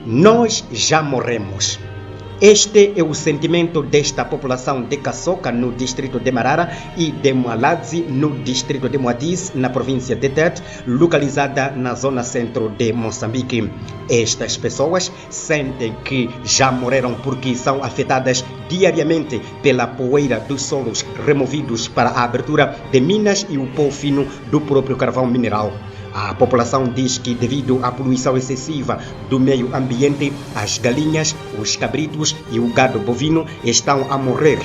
Nós já morremos. Este é o sentimento desta população de Kasoka, no distrito de Marara, e de Mualadzi, no distrito de Moatize, na província de Tete, localizada na zona centro de Moçambique. Estas pessoas sentem que já morreram porque são afetadas diariamente pela poeira dos solos removidos para a abertura de minas e o pó fino do próprio carvão mineral. A população diz que, devido à poluição excessiva do meio ambiente, as galinhas, os cabritos e o gado bovino estão a morrer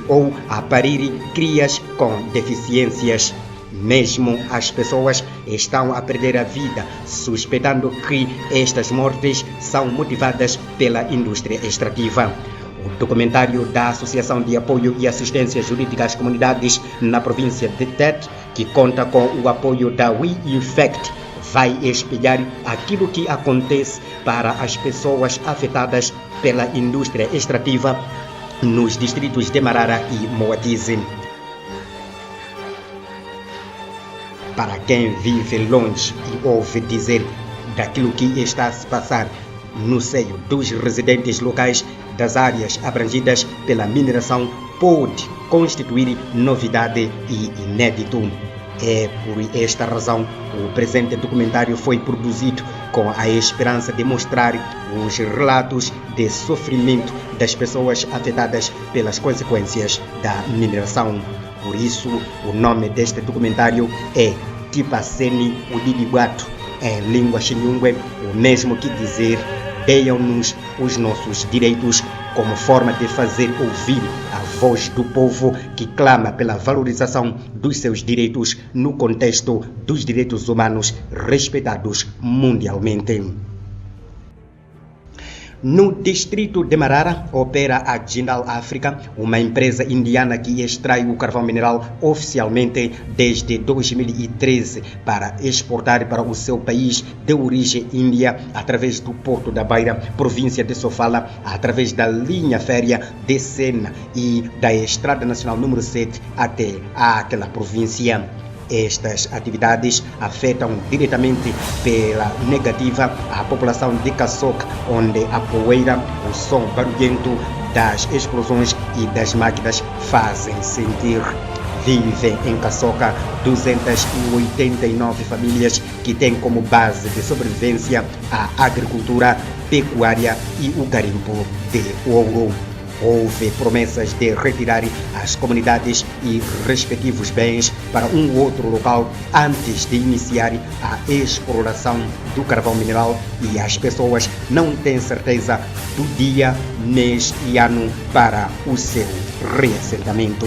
ou a parir crias com deficiências. Mesmo as pessoas estão a perder a vida, suspeitando que estas mortes são motivadas pela indústria extrativa. O documentário da Associação de Apoio e Assistência Jurídica às Comunidades na província de Tete, que conta com o apoio da We Infect, vai espelhar aquilo que acontece para as pessoas afetadas pela indústria extrativa nos distritos de Marara e Moatize. Para quem vive longe e ouve dizer daquilo que está a se passar no seio dos residentes locais das áreas abrangidas pela mineração, pode constituir novidade e inédito. É por esta razão o presente documentário foi produzido com a esperança de mostrar os relatos de sofrimento das pessoas afetadas pelas consequências da mineração. Por isso, o nome deste documentário é Tipaseni Udidiguato, em língua xinhungue, o mesmo que dizer deem-nos os nossos direitos, como forma de fazer ouvir a voz do povo que clama pela valorização dos seus direitos no contexto dos direitos humanos respeitados mundialmente. No distrito de Marara, opera a Jindal África, uma empresa indiana que extrai o carvão mineral oficialmente desde 2013 para exportar para o seu país de origem índia através do Porto da Beira, província de Sofala, através da linha férrea de Sena e da Estrada Nacional número 7 até àquela província. Estas atividades afetam diretamente pela negativa a população de Kasoka, onde a poeira, o som barulhento das explosões e das máquinas fazem sentir. Vivem em Kasoka 289 famílias que têm como base de sobrevivência a agricultura, pecuária e o garimpo de ouro. Houve promessas de retirar as comunidades e respectivos bens para um outro local antes de iniciar a exploração do carvão mineral, e as pessoas não têm certeza do dia, mês e ano para o seu reassentamento.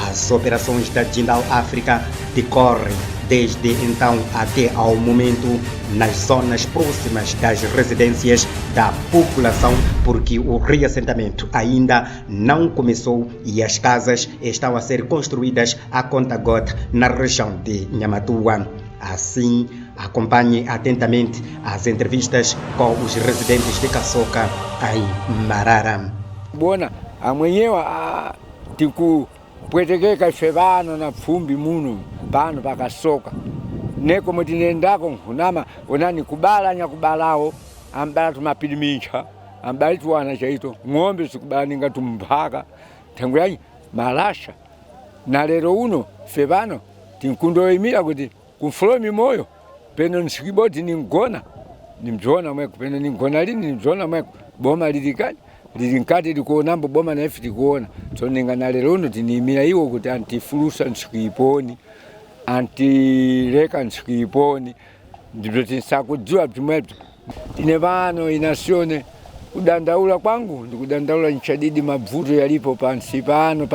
As operações da Jindal África decorrem desde então até ao momento nas zonas próximas das residências da população, porque o reassentamento ainda não começou e as casas estão a ser construídas a conta-gota na região de Nhamatua. Assim, acompanhe atentamente as entrevistas com os residentes de Kasoka em Marara. Bona, amanhã tiku pwetekeka fevano na fumbi muno pano pa Kasoka neko mutinendako kunama onani kubala nyakubalao ambala tumapilimicha ambali tuwana chaito ng'ombe sikubala ninga tumphaka tanguyanyi malasha na lero uno fevano tinkundoimira kuti kumfulomi moyo peno nsikiboti ningona nimjona mweko peno ningona lini nimjona mweko boma lilikali lilinkati likuonambo boma na efi likuona so ninga na lero uno tinimira iwo kuti antifulusa nsikiponi antileka nsikiponi ndivyo tinsakujua ptimwetu tine vano inasione kudandaula kwangu ndikudandaula nchadidi mavuto yalipo pansi pano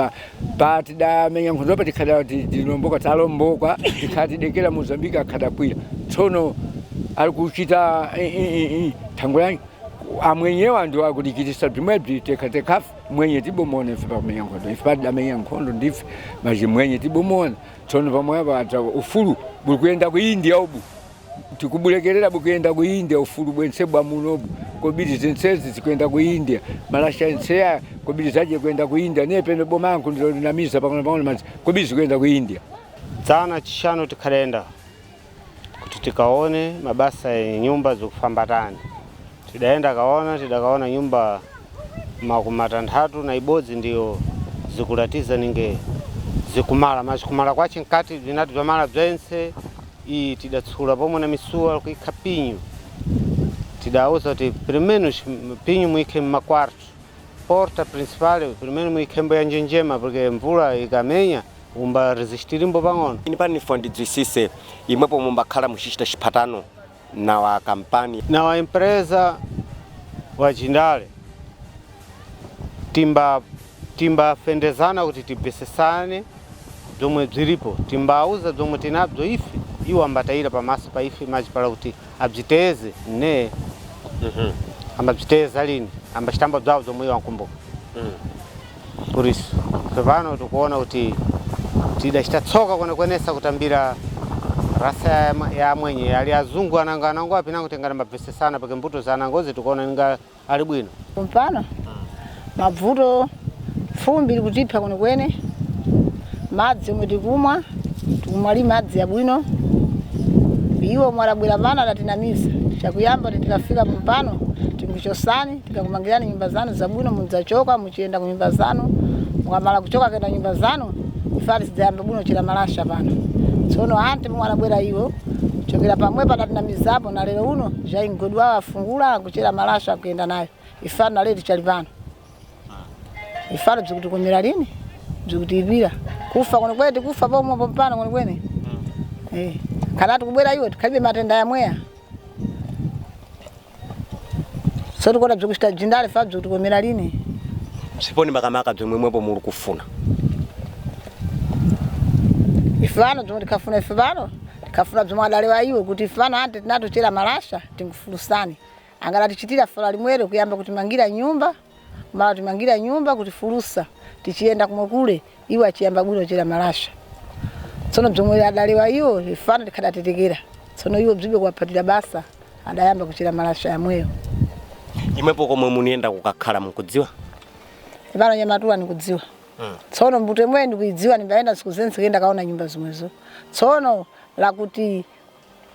patida menya nkhondo patikhala tinomboka talomboka tikhatidekela Mozambika akhadakwira tsono alikuchita thango yangu amwenyewa ndio akulikitisa ptimwetu tekatekafu mwenye tibomone ife pamenya nkhondo ife patida menya nkhondo ndife maji mwenye tibomone tsono pamwepa ata ufulu bulikuyenda ku India ubu tikubulekerera bukuyenda ku India ufulu bwense bwa munobu kobidi zensezi zikwenda ku India malasha nsea kobidi zaje kwenda ku India nepene bomangu ndilo linamisa pangana manzi kobidi kwenda ku India tsana chishano tikhalenda kuti tikaone mabasa ya nyumba zokufambatana tidakaona nyumba makumi atandatu na ibodzi ndiyo zikulatiza ninge zikumala mazikumala kwachi nkati vinatu vyamala bzense iyi tidatsula pomwe na misuwa kuikha pinyu tidauza kuti primeno pinyu muikhe mmakwarto porta principal primeno muikhembo ya njenjema porque mvula ikamenya umba resistirimbo pang'ono. Ini pani ndidzwisise imwepo mumbakhala muchita chipatano na wa kampani na wa empresa wa Jindale timba fendezana kuti tibesesane zomwe zilipo timbauza zomwe tinabzo ife iwo ambataira pamaso pa ife maji para kuti abziteze ne ambaziteza lini ambachitamba bzawo zomwe wankumbuka por isso pano tukuona kuti tidachitsoka kwenesa kutambira rasa ya mwenye ali azungu anango apina kutengana mabvesesana pake mbuto za anangozi tukuona ninga ali bwino mpano mavuto fumbi likutipha kwene madzi omwe tikumwa tikumwali madzi abwino iwo mwalabwera vana latinamiza chakuyamba tikafika mpano tinguchosani tikakumangirani nyumba zanu zabwino mudzachoka muchienda ku nyumba zanu mukamala kuchoka kenda nyumba zanu ifali sidzayamba bwino chira malasha pano tsono ante mwalabwera iwo chokera pamwe patatinamizapo na lero uno jaingodwa afungula kuchira malasha kuenda nayo ifali na lero chali pano ifali bzikutukomera lini bzikutibira kufa kwene kufa pomwe pompano kwene kana tukubwera iwo tikalibe matenda ya mweya so tikola bzikuchita Jindale fa bzikutukomera lini siponi makamaka bzimwemwepo muli kufuna ifano zomwe tikafuna ifano tikafuna bzimwadalewa iwo kuti ifano ante tinatochera malasha tingufulusani angala tichitira fala limwere kuyamba kutimangira nyumba mara timangira nyumba kutifulusa tichienda kumwe kule iwo achiyamba bwino chera malasha tsono bzomwe adalewa iwo ifano tikadatetekera tsono iwo bzibe kuwapatira basa adayamba kuchera malasha yamweyo imwepo komwe munienda kukakhala mukudziwa ipano Nyamatuwa nikudziwa tsono mbuto imwe ndikuidziwa nimbaenda siku zense kenda kaona nyumba zimwezo tsono lakuti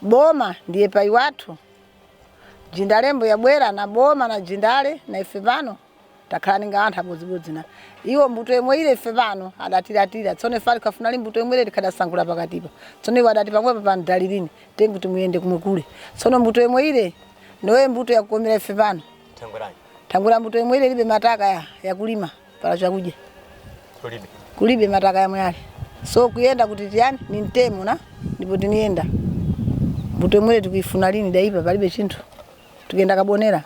boma ndiye pai wathu Jindalembo yabwera na boma na Jindale na ife pano takhala ninga anthu abodzibodzi na iwo mbuto imwe ile ife pano adatiratira tsono ifali kafuna mbuto imwe ile tikadasankula pakatipa tsono iwo adati pamwepo pandalilini tengu timuyende kumwe kule tsono mbuto imwe ile nowe mbuto yakukomera ife pano tangura mbuto imwe ile libe mataka ya kulima para chakudya kulibe mataka ya mwali so kuyenda kuti tiyani ni ntemo na ndipo tinienda mbuto imwe tikifuna lini daipa palibe chinthu tukenda kabonera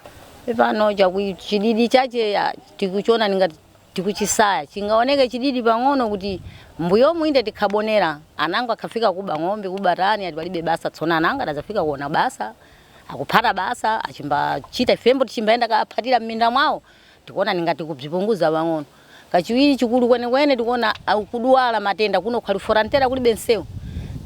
pano chididi chache tikuchona ninga tikuchisaya chingaoneke chididi pang'ono kuti mbuyo muinde tikabonera ananga akafika kuba ng'ombe kuba tani atipalibe basa tsona ananga adazafika kuona basa akupata basa achimba chita fembo tichimbaenda kapatira mminda mwawo tikuona ninga tikubzipunguza pang'ono kachiwiri chikulu kwene tikuona kudwala matenda kuno kwaliforontera kulibe nseu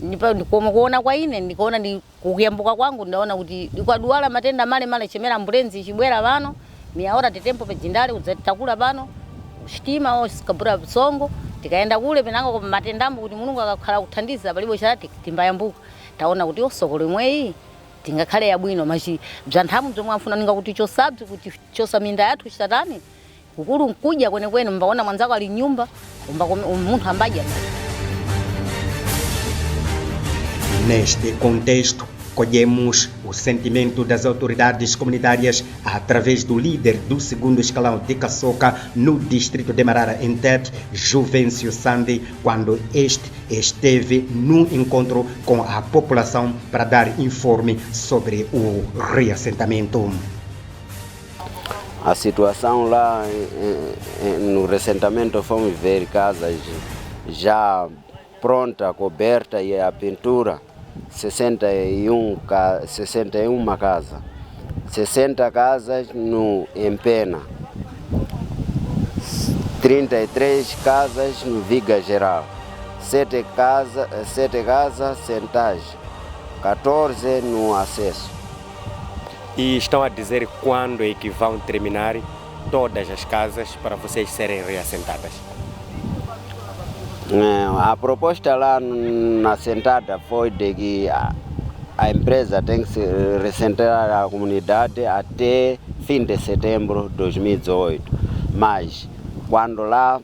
ndikuona kwa ine ndikuona ndi kukuyambuka kwangu ndaona kuti ndikwadwala matenda male chemera ambulenzi chibwera pano miaora tetempo pe Jindale udzatakula pano chitima osikabura bsongo tikaenda kule penango kwa matendambo kuti Mulungu akakhala kuthandiza palibo chati timbayambuka taona kuti osokolo imweyi tingakhale yabwino machi bzanthamu zomwe afuna ninga kuti chosabzi kuti chosa minda yathu chitatani kukulu nkuja kwene mbaona mwanzako ali nyumba munthu ambaja. Neste contexto, colhemos o sentimento das autoridades comunitárias através do líder do 2º escalão de Kasoka no distrito de Marara, em Tete, Juvencio Sande, quando este esteve num encontro com a população para dar informe sobre o reassentamento. A situação lá no reassentamento, fomos ver casas já pronta, coberta e a pintura, 61 casas, 60 casas no Empena, 33 casas no Viga Geral, 7 casas Centage, 14 no Acesso. E estão a dizer quando é que vão terminar todas as casas para vocês serem reassentadas? A proposta lá na sentada foi de que a empresa tem que se recentrar a comunidade até fim de setembro de 2018. Mas, quando lá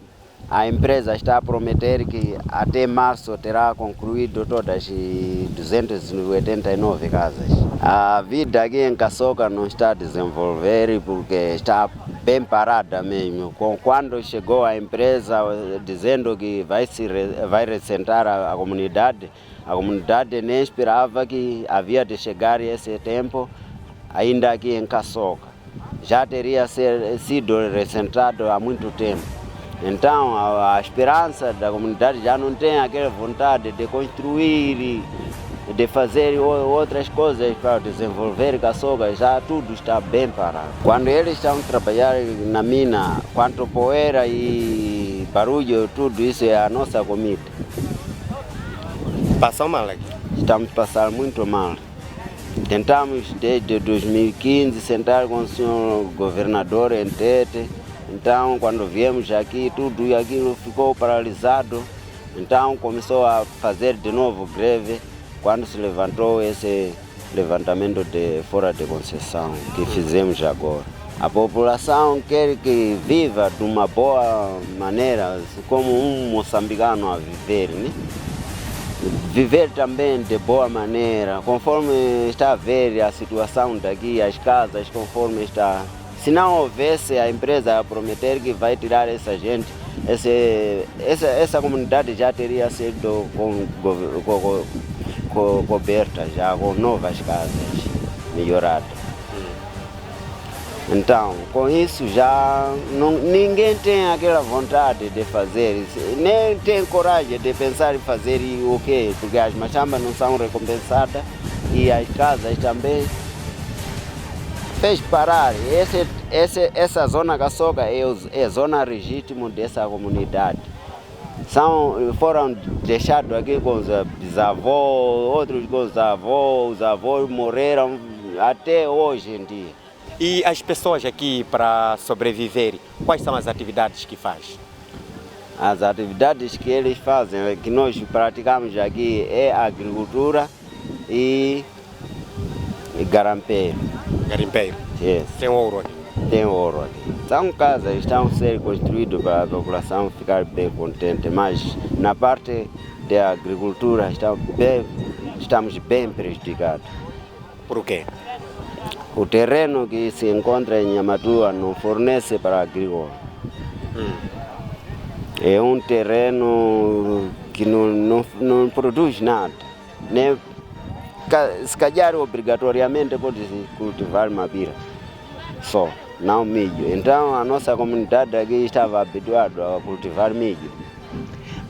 a empresa está a prometer que até março terá concluído todas as 289 casas. A vida aqui em Kasoka não está a desenvolver porque está bem parada mesmo. Quando chegou a empresa dizendo que vai recentrar a comunidade nem esperava que havia de chegar esse tempo ainda aqui em Kasoka. Já teria sido recentrado há muito tempo. Então, a esperança da comunidade já não tem aquela vontade de construir, de fazer outras coisas para desenvolver Kasoka, já tudo está bem parado. Quando eles estão trabalhando na mina, quanto poeira e barulho, tudo isso é a nossa comida. Passam mal aqui? Estamos passando muito mal. Tentamos desde 2015 sentar com o senhor governador em Tete. Então, quando viemos aqui, tudo aquilo ficou paralisado. Então, começou a fazer de novo greve quando se levantou esse levantamento de fora de concessão que fizemos agora. A população quer que viva de uma boa maneira, como um moçambicano a viver, né? Viver também de boa maneira, conforme está a ver a situação daqui, as casas, conforme está. Se não houvesse a empresa a prometer que vai tirar essa gente, essa comunidade já teria sido coberta já com novas casas melhoradas. Então, com isso já ninguém tem aquela vontade de fazer, nem tem coragem de pensar em fazer o quê? Porque as machambas não são recompensadas e as casas também fez parar. Essa zona Kasoka é zona legítima dessa comunidade. Foram deixados aqui com os bisavós, outros com os avós morreram até hoje em dia. E as pessoas aqui, para sobreviver, quais são as atividades que fazem? As atividades que eles fazem, que nós praticamos aqui, é agricultura e garimpeiro. Garimpeiro? Yes. Tem ouro aqui? Tem ouro aqui. São casas que estão a ser construídas para a população ficar bem contente, mas na parte da agricultura estamos bem prejudicados. Por quê? O terreno que se encontra em Nhamatua não fornece para a agricultura. É um terreno que não produz nada. Nem, se calhar, obrigatoriamente, pode-se cultivar mapira só, não milho. Então, a nossa comunidade aqui estava habituada a cultivar milho.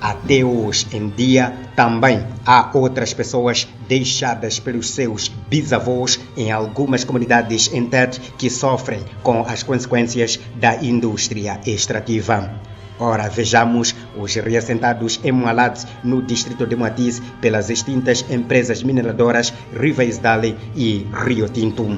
Até hoje em dia, também há outras pessoas deixadas pelos seus bisavós em algumas comunidades em Tete que sofrem com as consequências da indústria extrativa. Ora, vejamos os reassentados em Mualade, no distrito de Moatize, pelas extintas empresas mineradoras Riveisdale e Rio Tinto.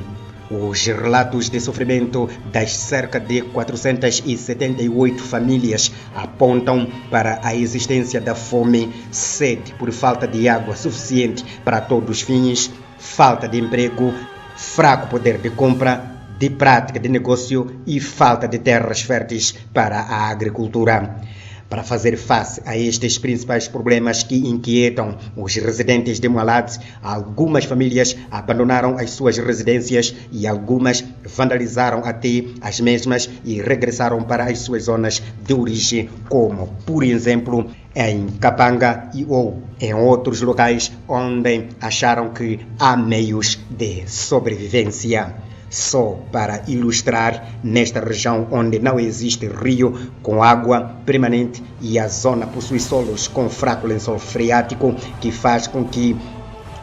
Os relatos de sofrimento das cerca de 478 famílias apontam para a existência da fome, sede por falta de água suficiente para todos os fins, falta de emprego, fraco poder de compra, de prática de negócio e falta de terras férteis para a agricultura. Para fazer face a estes principais problemas que inquietam os residentes de Mualade, algumas famílias abandonaram as suas residências e algumas vandalizaram até as mesmas e regressaram para as suas zonas de origem, como, por exemplo, em Kapanga ou em outros locais onde acharam que há meios de sobrevivência. Só para ilustrar, nesta região onde não existe rio com água permanente e a zona possui solos com fraco lençol freático que faz com que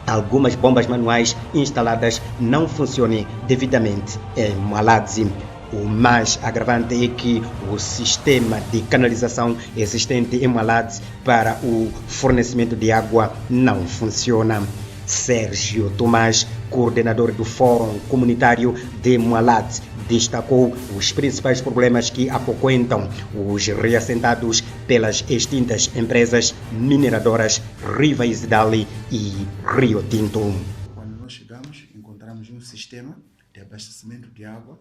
algumas bombas manuais instaladas não funcionem devidamente em Mualade. O mais agravante é que o sistema de canalização existente em Mualade para o fornecimento de água não funciona. Sérgio Tomás, coordenador do Fórum Comunitário de Mualade, destacou os principais problemas que apoquentam os reassentados pelas extintas empresas mineradoras Riveisdale e Rio Tinto. Quando sistema de abastecimento de água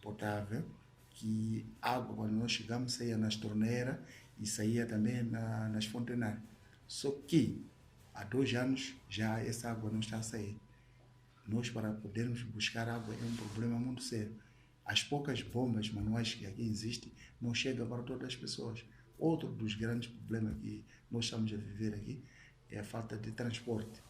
potável, que água, quando nós chegamos, saía nas torneiras e saía também nas fontenárias. Só que há 2 anos já essa água não está a sair. Nós, para podermos buscar água, é um problema muito sério. As poucas bombas manuais que aqui existem não chegam para todas as pessoas. Outro dos grandes problemas que nós estamos a viver aqui é a falta de transporte.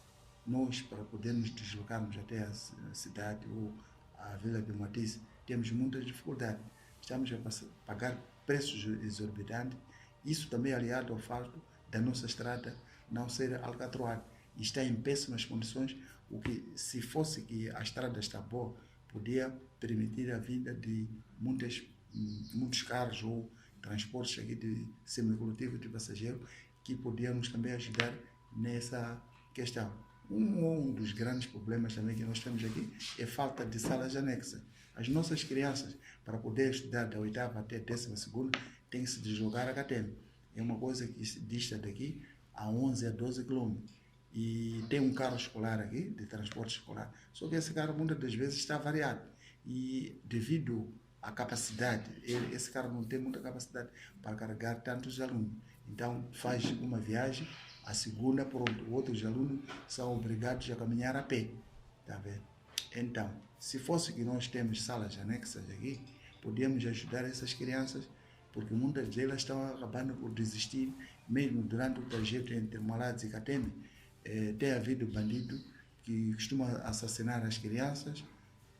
Nós, para podermos deslocarmos até a cidade ou a Vila de Matice, temos muita dificuldade. Estamos a pagar preços exorbitantes. Isso também aliado ao fato da nossa estrada não ser alcatroada. Está em péssimas condições, o que, se fosse que a estrada está boa, podia permitir a vinda de muitos carros ou transportes aqui de semicoletivo de passageiro, que podíamos também ajudar nessa questão. Um dos grandes problemas também que nós temos aqui é a falta de salas anexas. As nossas crianças, para poder estudar da 8ª até a 12ª, têm que se deslocar a Cateme. É uma coisa que se dista daqui a 11 a 12 quilômetros. E tem um carro escolar aqui, de transporte escolar, só que esse carro muitas das vezes está variado. E devido à capacidade, esse carro não tem muita capacidade para carregar tantos alunos. Então faz uma viagem, a segunda, pronto, outros alunos são obrigados a caminhar a pé. Tá vendo? Então, se fosse que nós temos salas anexas aqui, podíamos ajudar essas crianças, porque muitas delas estão acabando por desistir, mesmo durante o trajeto entre Malados e Cateme. Tem havido bandido que costuma assassinar as crianças.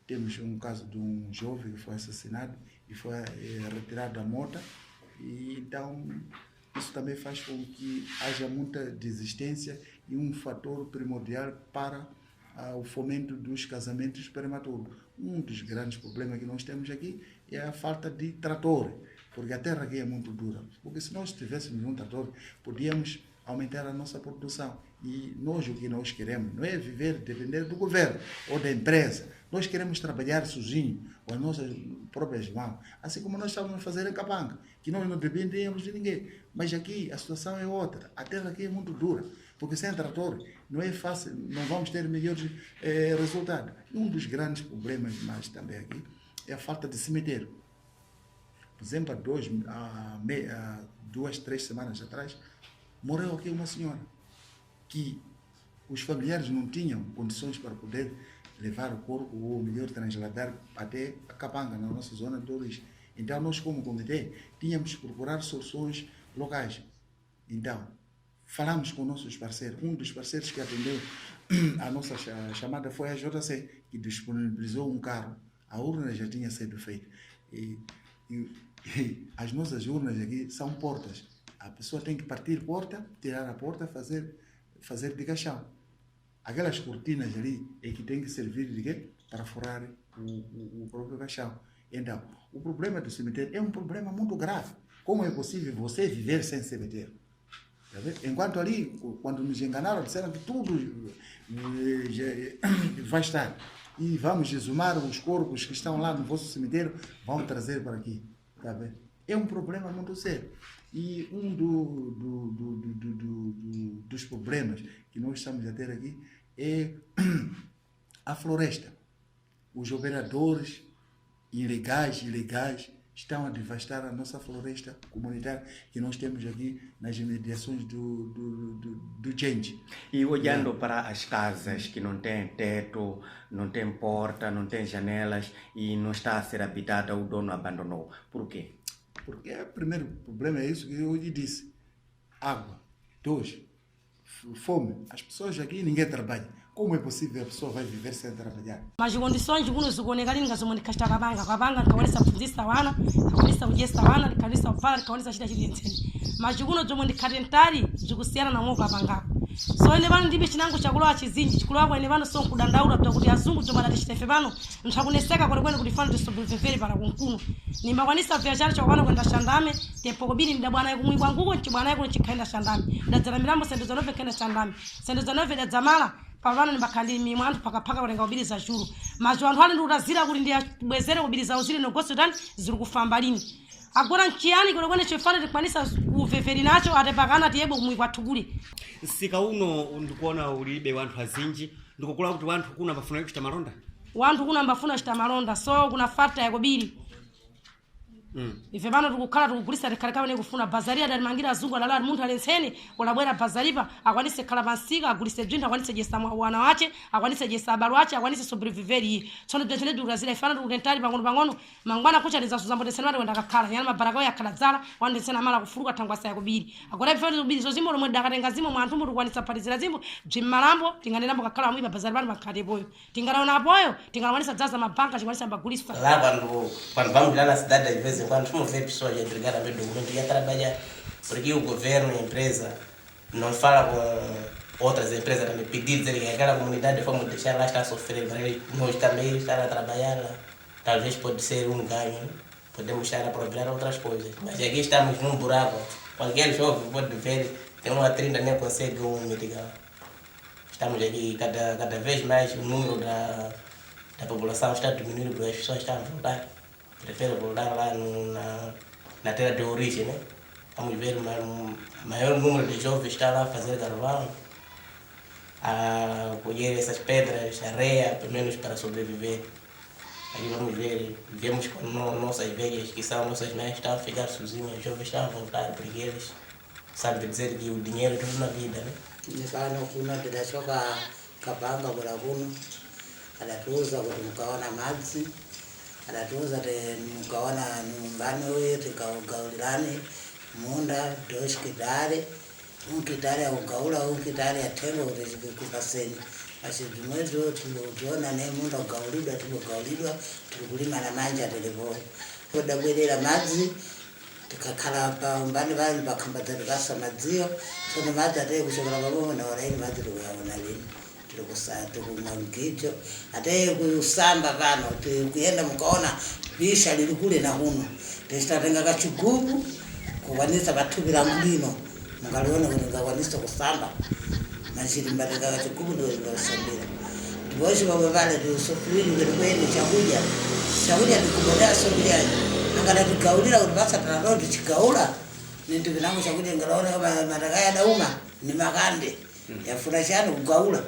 Temos um caso de um jovem que foi assassinado e foi retirado da moto. E então, isso também faz com que haja muita desistência e um fator primordial para o fomento dos casamentos prematuros. Um dos grandes problemas que nós temos aqui é a falta de trator, porque a terra aqui é muito dura. Porque se nós tivéssemos um trator, podíamos aumentar a nossa produção. E nós, o que nós queremos não é viver, depender do governo ou da empresa. Nós queremos trabalhar sozinho, com as nossas próprias mãos. Assim como nós estávamos a fazer em Capanga, que nós não dependemos de ninguém. Mas aqui a situação é outra. A terra aqui é muito dura, porque sem trator não é fácil, não vamos ter melhores resultados. Um dos grandes problemas mais também aqui é a falta de cemitério. Por exemplo, há 2, 3 semanas atrás, morreu aqui uma senhora que os familiares não tinham condições para poder levar o corpo, ou melhor, transladar até a Capanga, na nossa zona de origem. Então, nós, como comitê, tínhamos que procurar soluções locais. Então, falamos com nossos parceiros. Um dos parceiros que atendeu a nossa chamada foi a JC, que disponibilizou um carro. A urna já tinha sido feita. E as nossas urnas aqui são portas. A pessoa tem que partir porta, tirar a porta, fazer de caixão. Aquelas cortinas ali é que tem que servir de quê? Para furar o próprio caixão. Então, o problema do cemitério é um problema muito grave. Como é possível você viver sem cemitério? Tá vendo? Enquanto ali, quando nos enganaram, disseram que tudo vai estar. E vamos exumar os corpos que estão lá no vosso cemitério, vão trazer para aqui. Tá vendo? É um problema muito sério. E um dos problemas que nós estamos a ter aqui é a floresta. Os operadores ilegais estão a devastar a nossa floresta comunitária que nós temos aqui nas imediações do Gente. E olhando para as casas que não têm teto, não têm porta, não têm janelas e não está a ser habitada, o dono abandonou. Por quê? Porque o primeiro problema é isso que eu lhe disse. Água. 2, fome. As pessoas aqui, ninguém trabalha. Como é possível a pessoa vai viver sem trabalhar? Mas condições de zikuonekana ngazomoni kashita kabanga nikawalisa kupfunzisa wana, nikawalisa ujesa wana, nikawalisa uvala, nikawalisa shida chilienzeni. Mas kuno zomwe ndikhatentali zikusiyana na mwoko apangako. So ene vano ndibe chinango chakulowa chizinji, chikulowa ene vano so kudandaula kuti azungu zomwe adatishitefe vano, nthakuneseka kwene kuti fano tisobvevere para kunkuno. Nimakwanisa viajara chakwana kwenda Shandame, tempo kobiri ndabwana kumwi kwanguko chibwana yako chikaenda Shandame. Ndadzala milambo sendo zanove kenda Shandame. Sendo zanove ndadzamala pavano nimbakhalimi mwantu pakapaka kulenga ubiri za juru. Majo anthu ali ndikutazira kuti ndiyabwezere ubiri za uzili nogoso tani ziri kufamba lini. Agora nchiyani kwene chifana tikwanisa kuveveri nacho atepakana tiyebo kumwi kwathu kuli. Sika uno ndikuona ulibe wanthu azinji, ndikukula kuti wanthu kuna pafuna kuchita malonda. wantu kuna mbafuna chita malonda so kuna fata ya kobiri ife bana tukukhala tukugulisa tikhalekale ne kufuna bazaria dali mangira azungu alala munthu alensene olabwera bazaripa akwanise khala pansika agulise bzinthu akwanise jesa wana wache akwanise jesa abalo wache akwanise sobreviveri tsono bzentene tukuzira ifana tukutentali pang'ono mangwana kucha ndizasuzambotesena kwenda kakhala yana mabaraka yakhala dzala wandensena mala kufuluka thangwasa ya kubiri akona ife kubiri so zimbo lomwe dakatenga zimbo mwanthu mbu tukwanisa patizira zimbo bzimmalambo tinganerambo kakhala mwiba bazaripa bakhatepoyo tingalaona apoyo tingalwanisa dzaza mabanka chikwanisa mbagulisa lá quando vamos lá na cidade às vezes quando vamos ver pessoas a entregar também documento e a trabalhar, porque o governo e a empresa não falam com outras empresas também, pedir dizer que aquela comunidade vamos deixar lá estar a sofrer, mas nós também estar a trabalhar lá, talvez pode ser um ganho, né? Podemos estar a procurar outras coisas, mas aqui estamos num buraco, qualquer jovem pode ver, tem uma 30 nem consegue mitigar. Estamos aqui, cada vez mais o número da população está diminuindo, porque as pessoas estão a voltar. Prefiro voltar lá na terra de origem, né? Vamos ver o maior número de jovens está lá a fazer carvão, a colher essas pedras, areia, pelo menos para sobreviver. Aí vamos ver, vemos com nossas velhas, que são nossas mães, estão a ficar sozinhas, os jovens estão a voltar, porque eles sabem dizer que o dinheiro é tudo na vida, né? Nifano kuna tidashoka kapanga kula kuno, adatuuza kuti mukaona madzi, adatuuza kuti mukaona nyumbani wetu gaulirani munda 2 kitare, 1 kitare ugaula 1 kitare atengo kuti kupaseni. Basi jumwezo tuliona ne munda ugaulidwa tulikulima na manja televoyo. Kodabwelera madzi tikakhala pa mbani bali pakhambadzana basa madziyo tsono madzi ateye kuchokera pamwe na oraini madzi tikuyaona lini tirikusatu kumwangicho ateye kusamba pano tikuyenda mukaona bisha lili kule na huno testatenga kachigubu kuwanisa pathupi langu lino mungaliona kuti ngakwanisa kusamba machiti mbatenga kachigubu ndio lingasambira ndiposhi pamwe pale tisofiri kuti kwene chakudya tikubodera sobiliani angala tigaulira kuti pasatana loti chigaula ninti vinango chakuti ngalaona kama matakaya dauma ni makande yafuna chani kugaula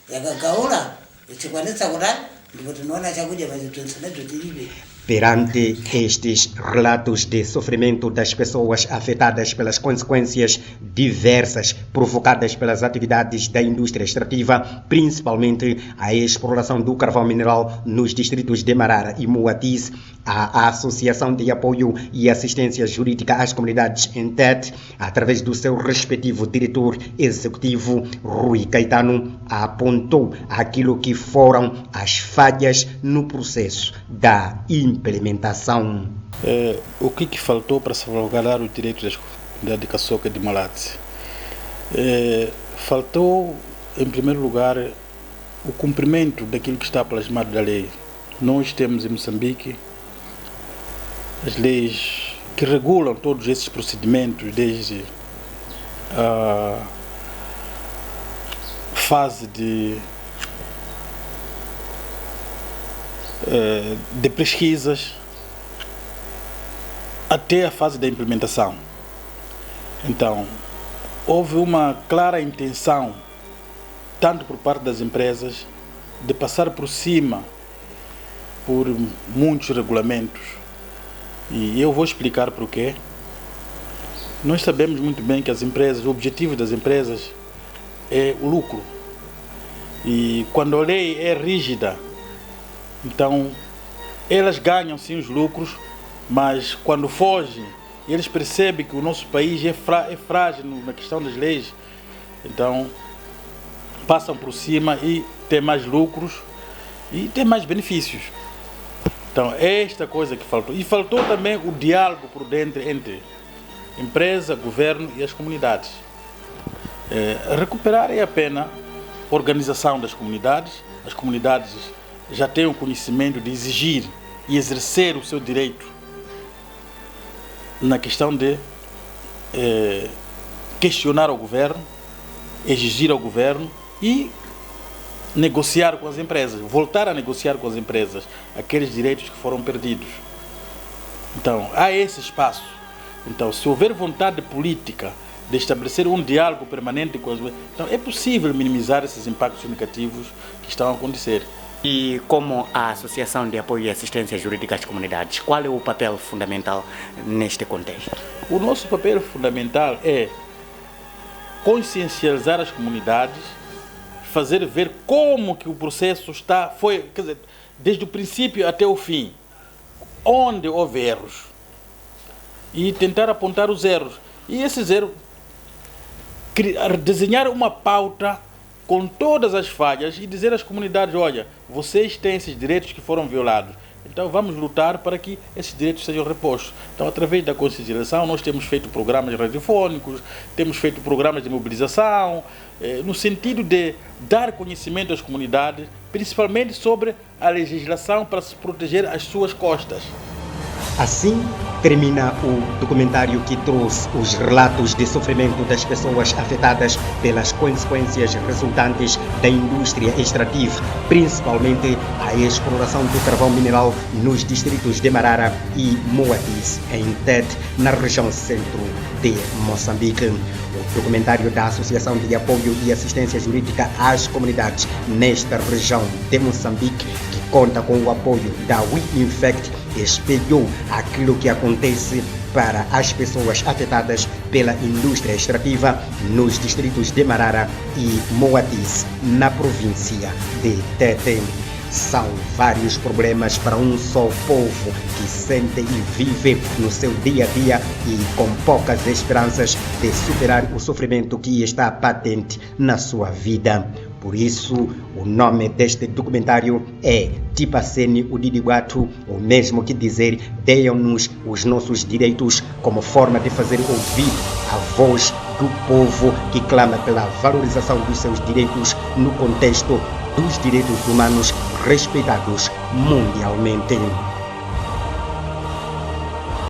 yakagaula ichikwanisa kutani ndipo tinoona chakudya pachitwensanedzo tilibe. Perante estes relatos de sofrimento das pessoas afetadas pelas consequências diversas provocadas pelas atividades da indústria extrativa, principalmente a exploração do carvão mineral nos distritos de Marara e Moatize, a Associação de Apoio e Assistência Jurídica às Comunidades ENTET, através do seu respectivo diretor executivo, Rui Caetano, apontou aquilo que foram as falhas no processo da implementação. O que faltou para salvaguardar os direitos da Caçoca de Malate? Faltou, em primeiro lugar, o cumprimento daquilo que está plasmado da lei. Nós temos em Moçambique as leis que regulam todos esses procedimentos, desde a fase de pesquisas até a fase da implementação. Então, houve uma clara intenção, tanto por parte das empresas, de passar por cima por muitos regulamentos. E eu vou explicar porquê. Nós sabemos muito bem que as empresas, o objetivo das empresas é o lucro. E quando a lei é rígida, então elas ganham sim os lucros, mas quando fogem, eles percebem que o nosso país é frágil na questão das leis, então passam por cima e têm mais lucros e têm mais benefícios. Então é esta coisa que faltou. E faltou também o diálogo por dentro entre empresa, governo e as comunidades. Recuperar é apenas a organização das comunidades. As comunidades já têm o conhecimento de exigir e exercer o seu direito na questão de questionar o governo, exigir ao governo e negociar com as empresas, voltar a negociar com as empresas aqueles direitos que foram perdidos. Então, há esse espaço. Então, se houver vontade política de estabelecer um diálogo permanente com as empresas, então é possível minimizar esses impactos negativos que estão a acontecer. E como a Associação de Apoio e Assistência Jurídica às Comunidades, qual é o papel fundamental neste contexto? O nosso papel fundamental é consciencializar as comunidades, fazer ver como que o processo quer dizer, desde o princípio até o fim, onde houve erros, e tentar apontar os erros. E esses erros, desenhar uma pauta com todas as falhas e dizer às comunidades, olha, vocês têm esses direitos que foram violados, então vamos lutar para que esses direitos sejam repostos. Então, através da consciencialização, nós temos feito programas radiofônicos, temos feito programas de mobilização, no sentido de dar conhecimento às comunidades, principalmente sobre a legislação para se proteger as suas costas. Assim, termina o documentário que trouxe os relatos de sofrimento das pessoas afetadas pelas consequências resultantes da indústria extrativa, principalmente a exploração do carvão mineral nos distritos de Marara e Moatis, em Tete, na região centro de Moçambique. O documentário da Associação de Apoio e Assistência Jurídica às Comunidades nesta região de Moçambique, que conta com o apoio da We Infect, espelhou aquilo que acontece para as pessoas afetadas pela indústria extrativa nos distritos de Marara e Moatis, na província de Tete. São vários problemas para um só povo que sente e vive no seu dia a dia e com poucas esperanças de superar o sofrimento que está patente na sua vida. Por isso, o nome deste documentário é Tipaceni Udidigwatu, o mesmo que dizer deem-nos os nossos direitos, como forma de fazer ouvir a voz do povo que clama pela valorização dos seus direitos no contexto dos direitos humanos respeitados mundialmente.